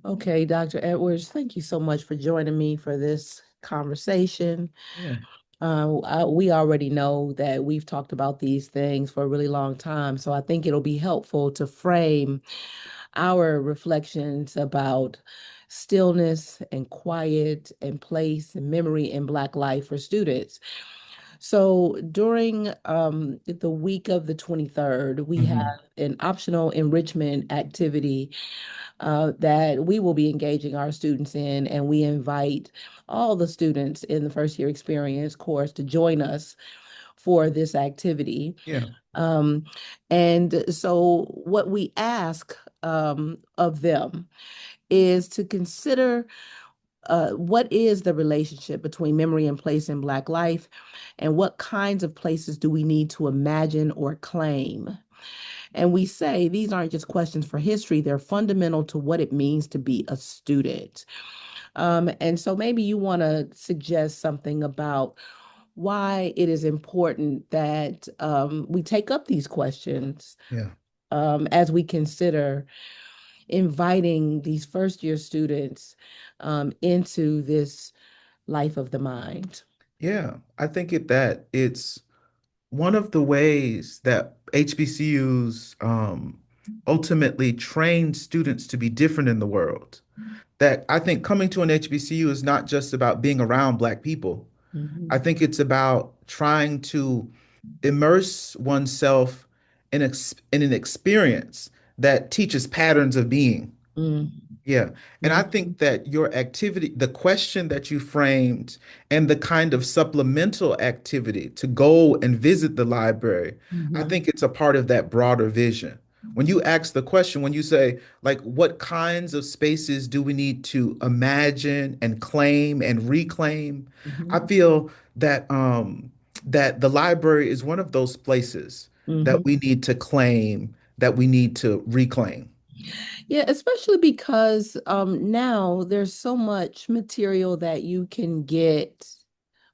Okay, Dr. Edwards, thank you so much for joining me for this conversation. Yeah, We already know that we've talked about these things for a really long time, so I think it'll be helpful to frame our reflections about stillness and quiet and place and memory in Black life for students. So during the week of the 23rd, we have hmm an optional enrichment activity that we will be engaging our students in, and we invite all the students in the first year experience course to join us for this activity. yeah, Um, and so, what we ask of them is to consider what is the relationship between memory and place in Black life, and what kinds of places do we need to imagine or claim? And we say these aren't just questions for history, they're fundamental to what it means to be a student. And so maybe you want to suggest something about why it is important that we take up these questions yeah, as we consider inviting these first year students into this life of the mind. yeah. I think it's one of the ways that HBCUs ultimately train students to be different in the world. That I think coming to an HBCU is not just about being around Black people. I Mhm. think it's about trying to immerse oneself in an experience that teaches patterns of being. Mm, Yeah. And I mhm, think that your activity, the question that you framed, and the kind of supplemental activity to go and visit the library, I mhm, think it's a part of that broader vision. When you ask the question, when you say, like, what kinds of spaces do we need to imagine and claim and reclaim? I mhm, feel that the library is one of those places that mhm. we need to claim, that we need to reclaim. Yeah, especially because now there's so much material that you can get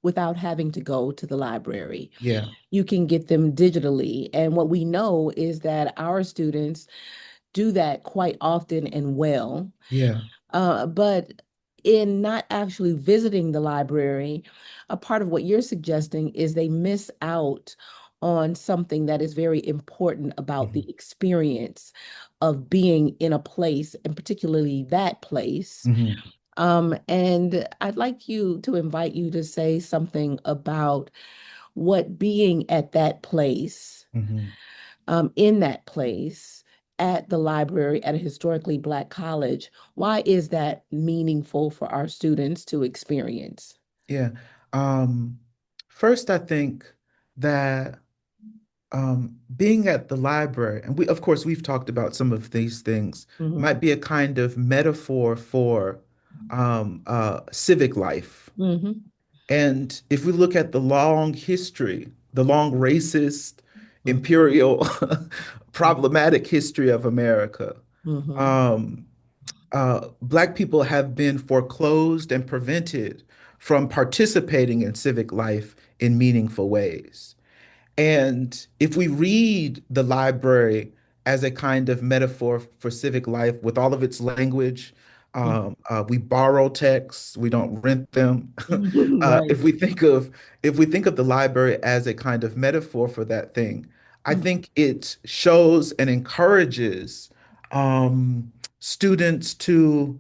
without having to go to the library. Yeah. You can get them digitally. And what we know is that our students do that quite often and well. Yeah. But in not actually visiting the library, a part of what you're suggesting is they miss out on something that is very important about Mhm. the experience of being in a place, and particularly that place. Mhm. And I'd like you to invite you to say something about what being at that place, Mhm. in that place, at the library at a historically Black college, why is that meaningful for our students to experience? Yeah. Um, First, I think that being at the library, and of course, we've talked about some of these things, Hmm. might be a kind of metaphor for civic life. Hmm. And if we look at the long history, the long racist, Hmm. imperial, problematic history of America, Hmm. um, Black people have been foreclosed and prevented from participating in civic life in meaningful ways. And if we read the library as a kind of metaphor for civic life with all of its language, we borrow texts, we don't rent them. Right. If we think of the library as a kind of metaphor for that thing, I Mhm. think it shows and encourages students to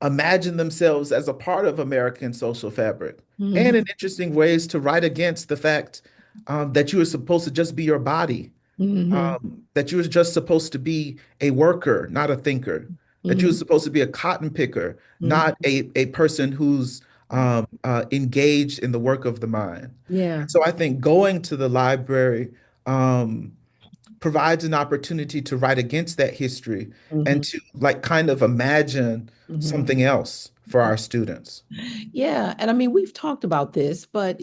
imagine themselves as a part of American social fabric, and in Mhm. interesting ways to write against the fact that you are supposed to just be your body, Mhm. that you are just supposed to be a worker, not a thinker, that you're Mhm. supposed to be a cotton picker, Mhm. not a person who's engaged in the work of the mind. Yeah. So I think going to the library um, provides an opportunity to write against that history and Mhm. to like kind of imagine Mhm. something else for our students. Yeah, and I mean, we've talked about this, but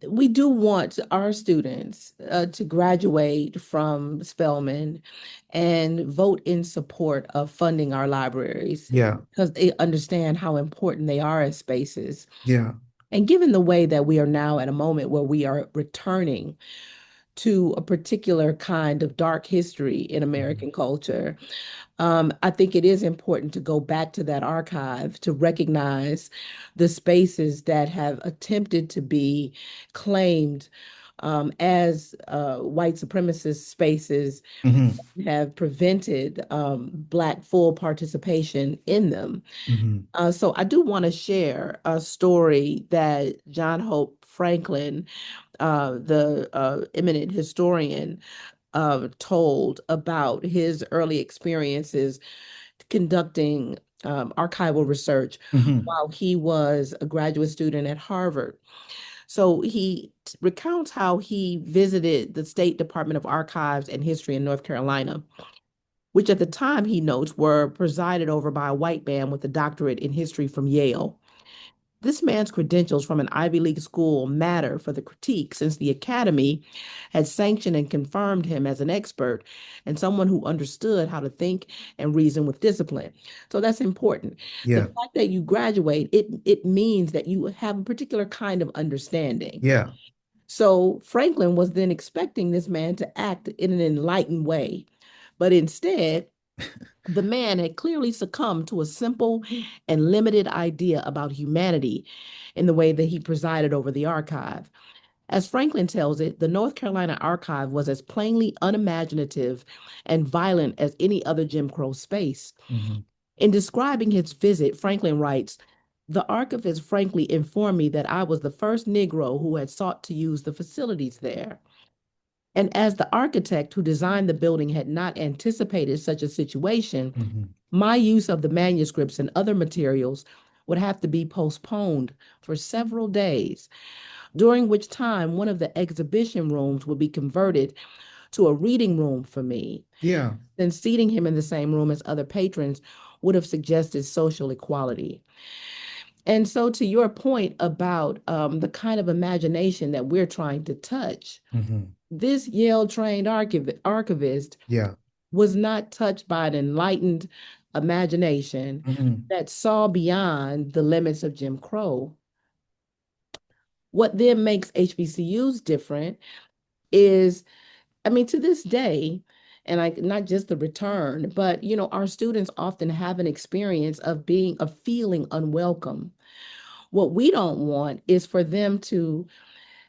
we do want our students to graduate from Spelman and vote in support of funding our libraries Yeah, because they understand how important they are as spaces. yeah, And given the way that we are now at a moment where we are returning to a particular kind of dark history in Mhm. American culture, I think it is important to go back to that archive to recognize the spaces that have attempted to be claimed as white supremacist spaces Mhm. have prevented Black full participation in them. Mhm. So I do want to share a story that John Hope Franklin, the eminent historian, told about his early experiences conducting archival research Mhm. while he was a graduate student at Harvard. So he recounts how he visited the State Department of Archives and History in North Carolina, which at the time he notes were presided over by a white man with a doctorate in history from Yale. This man's credentials from an Ivy League school matter for the critique since the Academy had sanctioned and confirmed him as an expert and someone who understood how to think and reason with discipline. So that's important. The Yeah. fact that you graduate, it means that you have a particular kind of understanding. Yeah. So Franklin was then expecting this man to act in an enlightened way, but instead, the man had clearly succumbed to a simple and limited idea about humanity in the way that he presided over the archive. As Franklin tells it, the North Carolina archive was as plainly unimaginative and violent as any other Jim Crow space. Mhm. In describing his visit, Franklin writes, "The archivist frankly informed me that I was the first Negro who had sought to use the facilities there. And as the architect who designed the building had not anticipated such a situation, Mhm. my use of the manuscripts and other materials would have to be postponed for several days, during which time one of the exhibition rooms would be converted to a reading room for me. Yeah. Then seating him in the same room as other patrons would have suggested social equality." And so, to your point about the kind of imagination that we're trying to touch, Mhm. this Yale trained archivist Yeah. was not touched by an enlightened imagination Mhm. that saw beyond the limits of Jim Crow. What then makes HBCUs different is, I mean, to this day, and I not just the return, but our students often have an experience of feeling unwelcome. What we don't want is for them to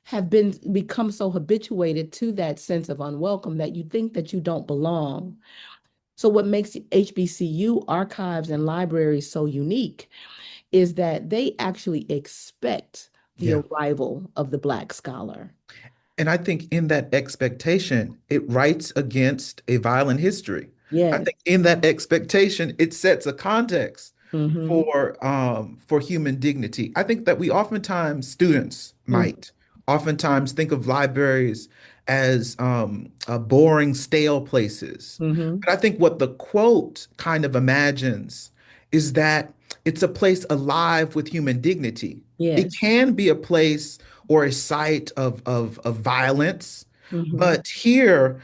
have become so habituated to that sense of unwelcome that you think that you don't belong. So what makes HBCU archives and libraries so unique is that they actually expect the Yeah. arrival of the Black scholar. And I think in that expectation, it writes against a violent history. I Yes. think in that expectation, it sets a context Mm-hmm. for human dignity. I think that we oftentimes, students might oftentimes think of libraries as boring, stale places. Mm-hmm. But I think what the quote kind of imagines is that it's a place alive with human dignity. It Yes. can be a place or a site of violence, Mm-hmm. but here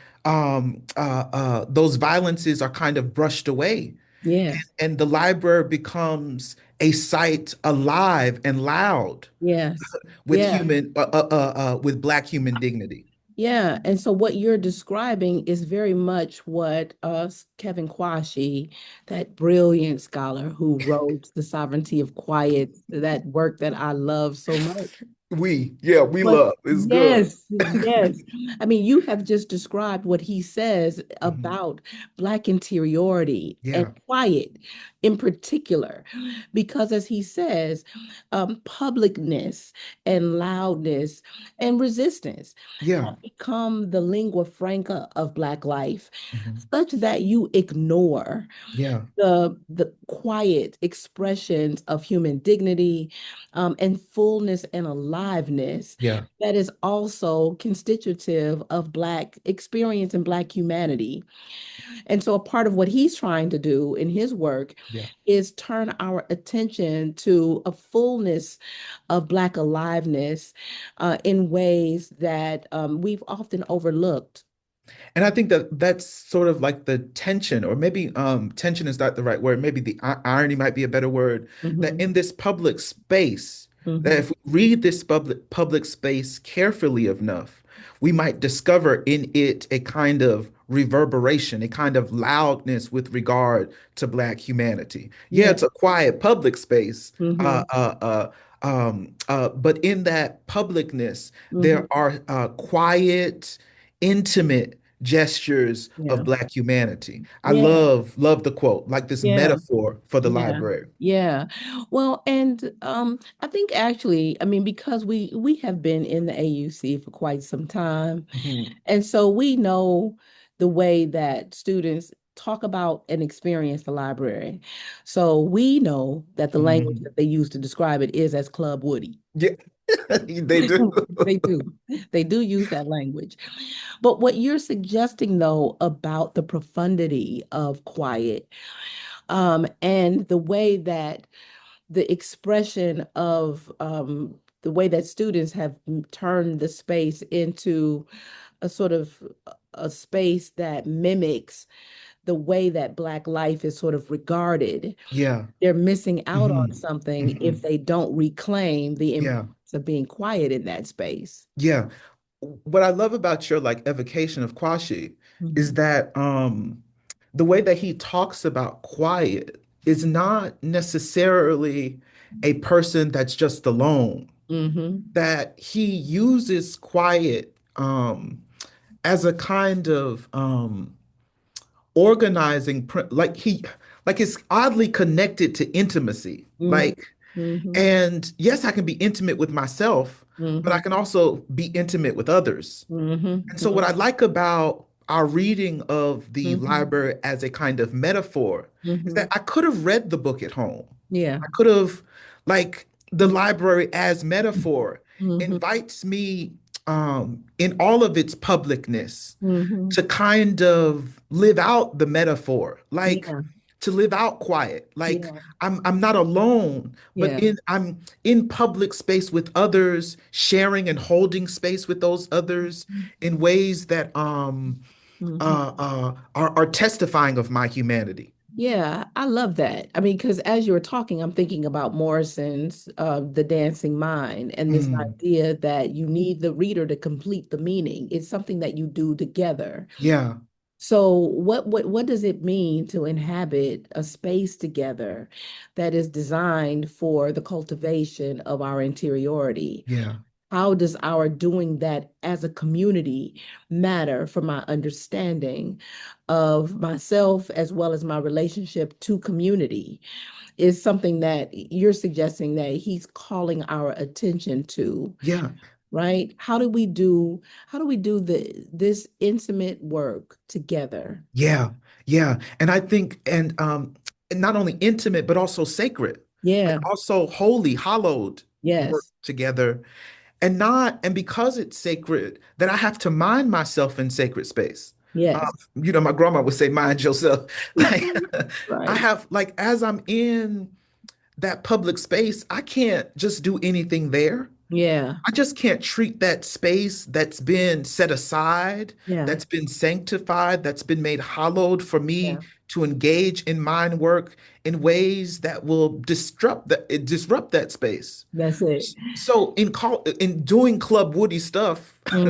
those violences are kind of brushed away, Yes. and the library becomes a site alive and loud Yes. with Yeah. human with Black human dignity. Yeah, and so what you're describing is very much what Kevin Quashie, that brilliant scholar who wrote The Sovereignty of Quiet, that work that I love so much. We But love. It's good. yes, yes. I mean, you have just described what he says Mhm. about Black interiority and Yeah, quiet in particular, because as he says, publicness and loudness and resistance yeah, become the lingua franca of Black life, mhm, such that you ignore yeah, the quiet expressions of human dignity and fullness and aliveness yeah, that is also constitutive of Black experience and Black humanity. And so a part of what he's trying to do in his work yeah. is turn our attention to a fullness of Black aliveness in ways that we've often overlooked. And I think that that's sort of like the tension, or maybe tension is not the right word. Maybe the irony might be a better word. That Hmm. in this public space, that Hmm. if we read this public space carefully enough, we might discover in it a kind of reverberation, a kind of loudness with regard to Black humanity. Yeah, Yeah. it's a quiet public space, Mm-hmm. but in that publicness, Mm-hmm. there are quiet, intimate gestures of Yeah. Black humanity. I Yeah. love the quote, like this Yeah. metaphor for the Yeah. library. Yeah. Well, and I think actually, I mean, because we have been in the AUC for quite some time, Mhm, and so we know the way that students talk about and experience the library. So we know that the language mhm. that they use to describe it is as Club Woody. Yeah, they do. They do. They do use that language. But what you're suggesting, though, about the profundity of quiet, and the way that the expression of the way that students have turned the space into a sort of a space that mimics the way that Black life is sort of regarded, Yeah. they're missing out on Hmm. something if Hmm. they don't reclaim the Yeah. importance of being quiet in that space. Yeah. What I love about your like evocation of Kwashi is Mhm. that the way that he talks about quiet is not necessarily a person that's just alone, Mhm. that he uses quiet as a kind of organizing like it's oddly connected to intimacy. Mhm. Like, Mhm. and yes, I can be intimate with myself, but I Mhm. can also be intimate with others. Mhm. And so, what I Mhm. like about our reading of the Mhm. library as a kind of metaphor is that Mhm. I could have read the book at home. Yeah. I could have, like, the library as metaphor Mhm. invites me in all of its publicness Mhm. to kind of live out the metaphor, like Yeah. to live out quiet. Like Yeah. I'm not alone, but Yeah. I'm in public space with others, sharing and holding space with those others in ways that Mhm. are testifying of my humanity. Yeah, I love that. I mean, because as you were talking, I'm thinking about Morrison's The Dancing Mind and this Mm, idea that you need the reader to complete the meaning. It's something that you do together. yeah, So what does it mean to inhabit a space together that is designed for the cultivation of our interiority? yeah, How does our doing that as a community matter for my understanding of myself as well as my relationship to community? Is something that you're suggesting that he's calling our attention to, yeah. right? How do we do this intimate work together? Yeah, yeah. And I think, and not only intimate, but also sacred, like Yeah. also holy, hallowed work Yes. together. And because it's sacred, that I have to mind myself in sacred space. Uh, Yes. my grandma would say, mind yourself. Like, I Right. have, like, as I'm in that public space, I can't just do anything there. Yeah. I just can't treat that space that's been set aside, Yeah. that's been sanctified, that's been made hallowed for me Yeah. to engage in mind work in ways that will disrupt that space. That's it. So in doing Club Woody stuff Hmm.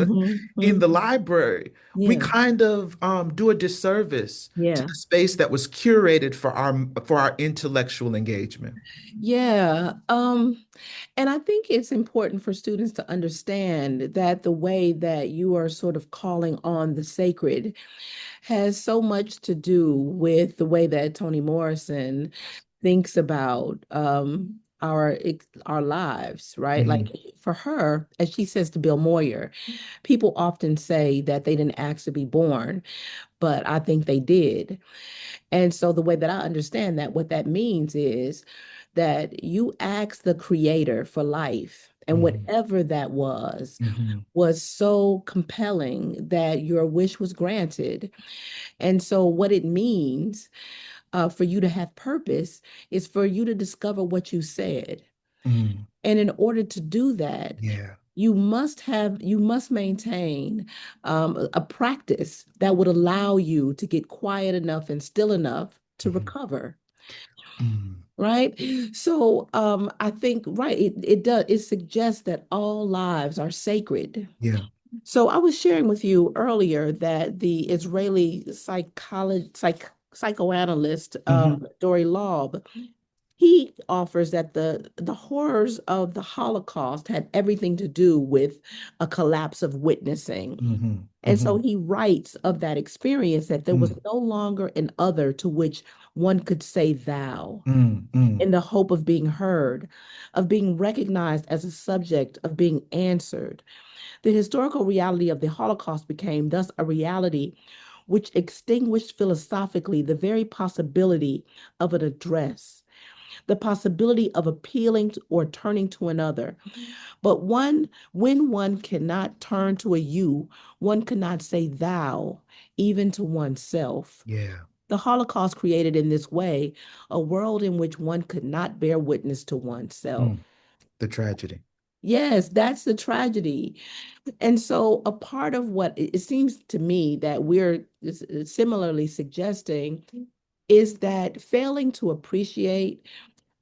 in Hmm. the library, we Yeah. kind of do a disservice to Yeah. the space that was curated for our intellectual engagement. Yeah. And I think it's important for students to understand that the way that you are sort of calling on the sacred has so much to do with the way that Toni Morrison thinks about our lives, right? Like Mhm, for her, as she says to Bill Moyer, people often say that they didn't ask to be born, but I think they did. And so the way that I understand that, what that means is that you ask the creator for life, and mhm, whatever that was so compelling that your wish was granted. And so what it means for you to have purpose is for you to discover what you said. mhm. And in order to do that, Yeah. you must maintain a practice that would allow you to get quiet enough and still enough to Mhm. recover, Mm. right? So I think, right, it does, it suggests that all lives are sacred. Yeah. So I was sharing with you earlier that the Israeli psychoanalyst Hmm. Dory Laub, he offers that the horrors of the Holocaust had everything to do with a collapse of witnessing. Hmm. And so Hmm. he writes of that experience that there was Mm, no longer an other to which one could say thou mm, mm. in the hope of being heard, of being recognized as a subject, of being answered. The historical reality of the Holocaust became thus a reality which extinguished philosophically the very possibility of an address, the possibility of appealing to or turning to another. But when one cannot turn to a you, one cannot say thou, even to oneself. Yeah. The Holocaust created in this way a world in which one could not bear witness to oneself. Mm. The tragedy. Yes, that's the tragedy. And so, a part of what it seems to me that we're similarly suggesting is that failing to appreciate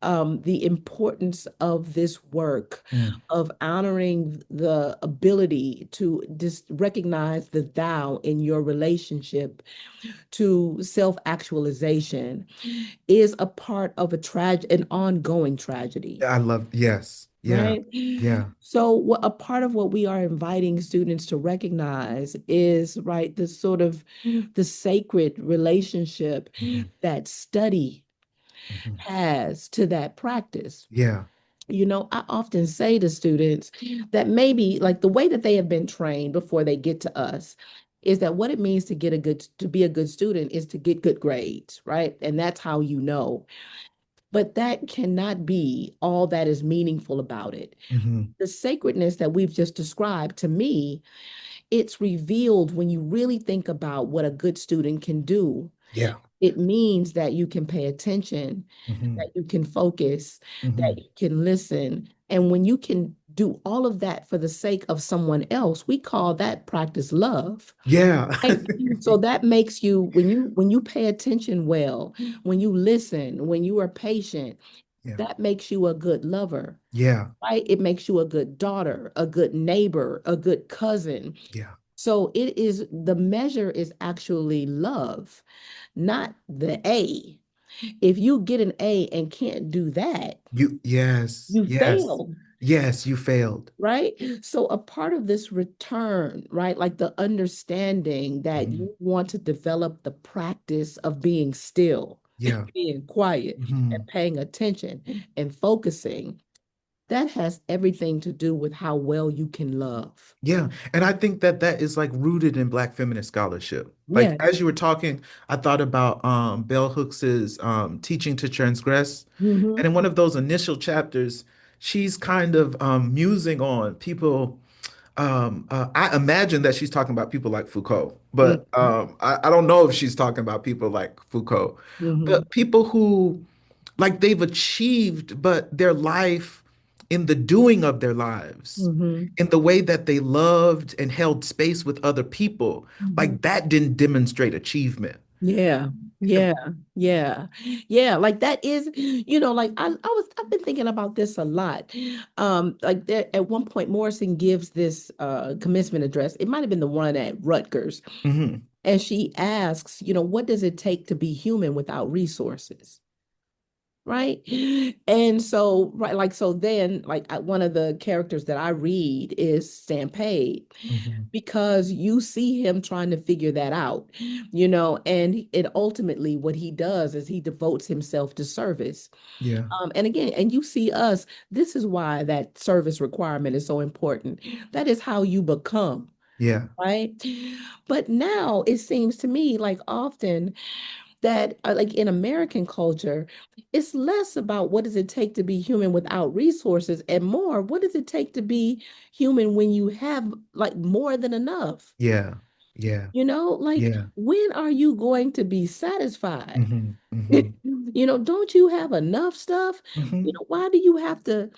the importance of this work, Mm. of honoring the ability to just recognize the thou in your relationship to self-actualization, is a part of an ongoing tragedy. I love, yes. Yeah. Right. Yeah. So, a part of what we are inviting students to recognize is, right, the sort of the sacred relationship Hmm. that study Hmm. has to that practice. Yeah. I often say to students that maybe like the way that they have been trained before they get to us is that what it means to be a good student is to get good grades, right? And that's how you know. But that cannot be all that is meaningful about it. Hmm. The sacredness that we've just described, to me, it's revealed when you really think about what a good student can do. Yeah. It means that you can pay attention, Hmm. that you can focus, that Hmm. you can listen. And when you can do all of that for the sake of someone else, we call that practice love. Yeah. Right? So that makes you, when you pay attention well, when you listen, when you are patient, Yeah. that makes you a good lover, Yeah. right? It makes you a good daughter, a good neighbor, a good cousin. Yeah. So the measure is actually love, not the A. If you get an A and can't do that, Yes. you Yes. fail, Yes. You failed. right? So a part of this return, right? Like the understanding that Hmm. you want to develop the practice of being still, Yeah. being quiet, Hmm. and paying attention and focusing. That has everything to do with how well you can love. Yeah, and I think that that is like rooted in Black feminist scholarship. Like Yeah. as you were talking, I thought about Bell Hooks's Teaching to Transgress, and Hmm. in one of those initial chapters, she's kind of musing on people. I imagine that she's talking about people like Foucault, but I don't know if she's talking about people like Foucault, Hmm. but people who like they've achieved, but their life in the doing of their lives, Hmm. in the way that they loved and held space with other people, Hmm. like that didn't demonstrate achievement. Yeah, yeah, yeah, yeah. Like that is, like I've been thinking about this a lot. Like there, at one point, Morrison gives this commencement address. It might have been the one at Rutgers, Hmm. and she asks, what does it take to be human without resources? Right. And so, right, like, so then, like, one of the characters that I read is Stampede Hmm. because you see him trying to figure that out, and it ultimately what he does is he devotes himself to service. Yeah, And again, and you see us, this is why that service requirement is so important. That is how you become, yeah, right? But now it seems to me like often that like in American culture, it's less about what does it take to be human without resources and more, what does it take to be human when you have like more than enough? yeah, yeah, Like yeah. when are you going to be satisfied? Hmm. Hmm. Don't you have enough stuff? Hmm. Why do you have to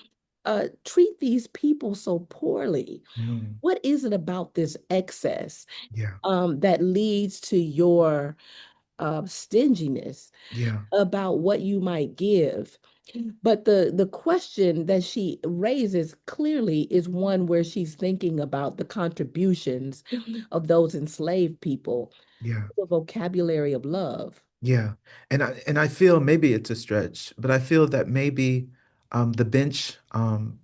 treat these people so poorly? Hmm. What is it about this excess Yeah, that leads to your stinginess yeah, about what you might give? But the question that she raises clearly is one where she's thinking about the contributions of those enslaved people, Yeah. the vocabulary of love. Yeah. And I feel maybe it's a stretch, but I feel that maybe the bench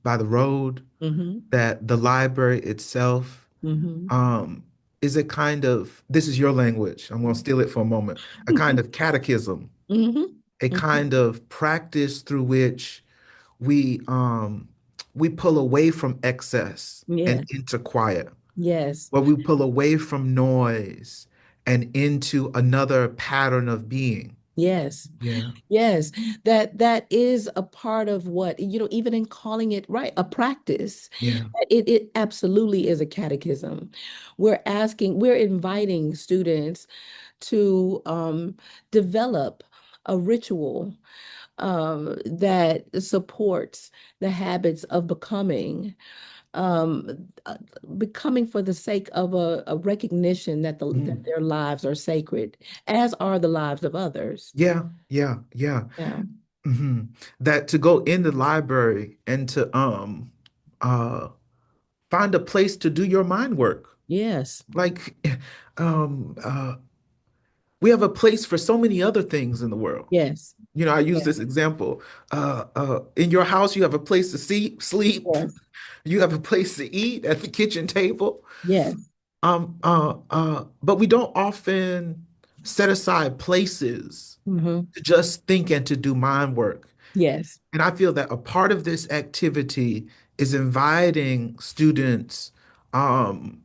by the road, Mm-hmm. that the library itself Mm-hmm. um is a kind of, this is your language, I'm going to steal it for a moment, a kind of catechism, Mm-hmm. a Mm-hmm. kind of practice through which we pull away from excess and Yes. into quiet, Yes. where we pull away from noise and into another pattern of being. Yes. Yeah. Yes, that is a part of what, even in calling it right, a practice. Yeah. It absolutely is a catechism. We're inviting students to develop a ritual that supports the habits of uh, becoming for the sake of a recognition that Mm. their lives are sacred, as are the lives of others. Yeah. Yeah. Yeah. Yeah. hmm That to go in the library and to uh find a place to do your mind work. Yes. Like um uh we have a place for so many other things in the world. Yes. You know, I use Yes. this example. In your house, you have a place to sleep. Yes. You have a place to eat at the kitchen table. Yes. But we don't often set aside places Hmm. to just think and to do mind work. Yes. And I feel that a part of this activity is inviting students um,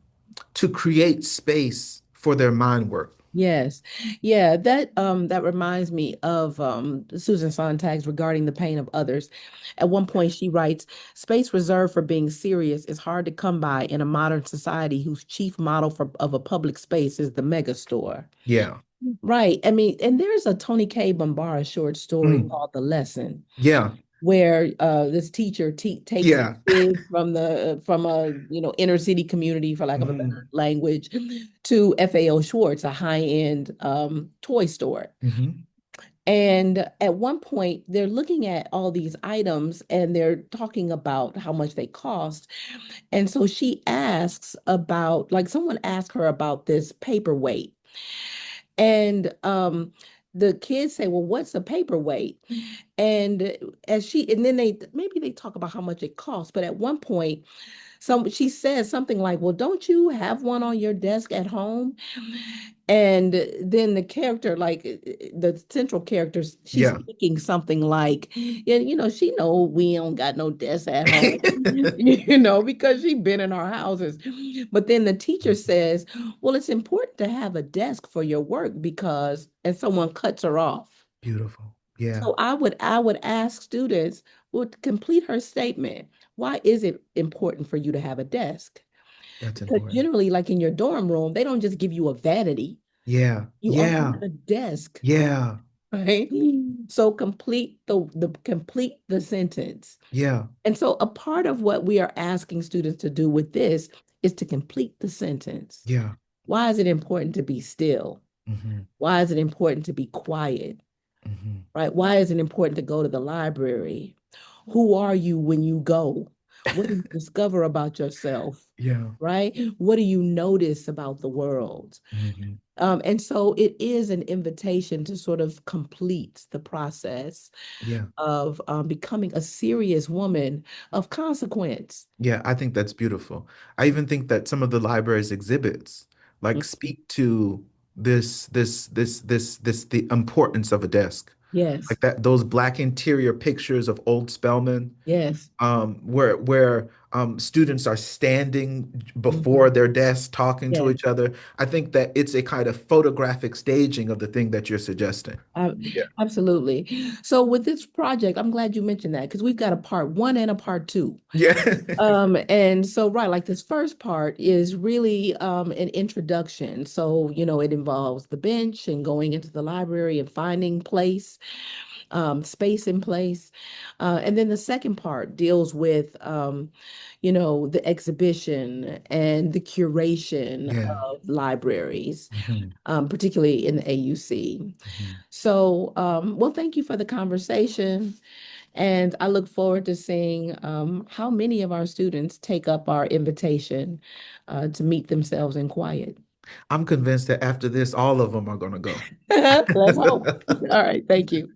to create space for their mind work. Yes. Yeah, that reminds me of Susan Sontag's regarding the pain of others. At one point she writes, space reserved for being serious is hard to come by in a modern society whose chief model of a public space is the megastore. Yeah. Right. I mean, and there's a Tony K. Bambara short story Mm. called The Lesson, Yeah. where this teacher takes Yeah. kids from a inner city community, for lack of a better hmm language, to FAO Schwartz, a high-end toy store. hmm And at one point, they're looking at all these items and they're talking about how much they cost. And so she asks about, like, someone asked her about this paperweight. And the kids say, well, what's a paperweight? And and then maybe they talk about how much it costs. But at one point, she says something like, well, don't you have one on your desk at home? And then the character, like the central character, she's Yeah. speaking something like, yeah, she know we don't got no desk at home, because she been in our houses. But then the teacher says, well, it's important to have a desk for your work because, and someone cuts her off. Beautiful. Yeah. So I would ask students, well, to complete her statement. Why is it important for you to have a desk? That's Because important. generally, like in your dorm room, they don't just give you a vanity. Yeah. You also Yeah. have a desk, Yeah. right? So complete the sentence. Yeah. And so a part of what we are asking students to do with this is to complete the sentence. Yeah. Why is it important to be still? hmm Why is it important to be quiet? hmm Right? Why is it important to go to the library? Who are you when you go? What do you discover about yourself? Yeah. Right? What do you notice about the world? hmm And so it is an invitation to sort of complete the process Yeah. of becoming a serious woman of consequence. Yeah, I think that's beautiful. I even think that some of the library's exhibits like Mhm. speak to the importance of a desk. Yes, Like that, those black interior pictures of old Spelman, yes. where students are standing Mhm. before their desks talking to Yes. each other. I think that it's a kind of photographic staging of the thing that you're suggesting. Uh, Yeah. Absolutely. So with this project, I'm glad you mentioned that because we've got a part one and a part two. Yeah. And so, right, like this first part is really an introduction. So, it involves the bench and going into the library and finding space in place. And then the second part deals with, the exhibition and the curation Yeah. of libraries, Mhm. particularly in the AUC. Mhm. So, well, thank you for the conversation. And I look forward to seeing how many of our students take up our invitation to meet themselves in quiet. I'm convinced that after this, all of them are going to go. Let's hope. All right. Thank you.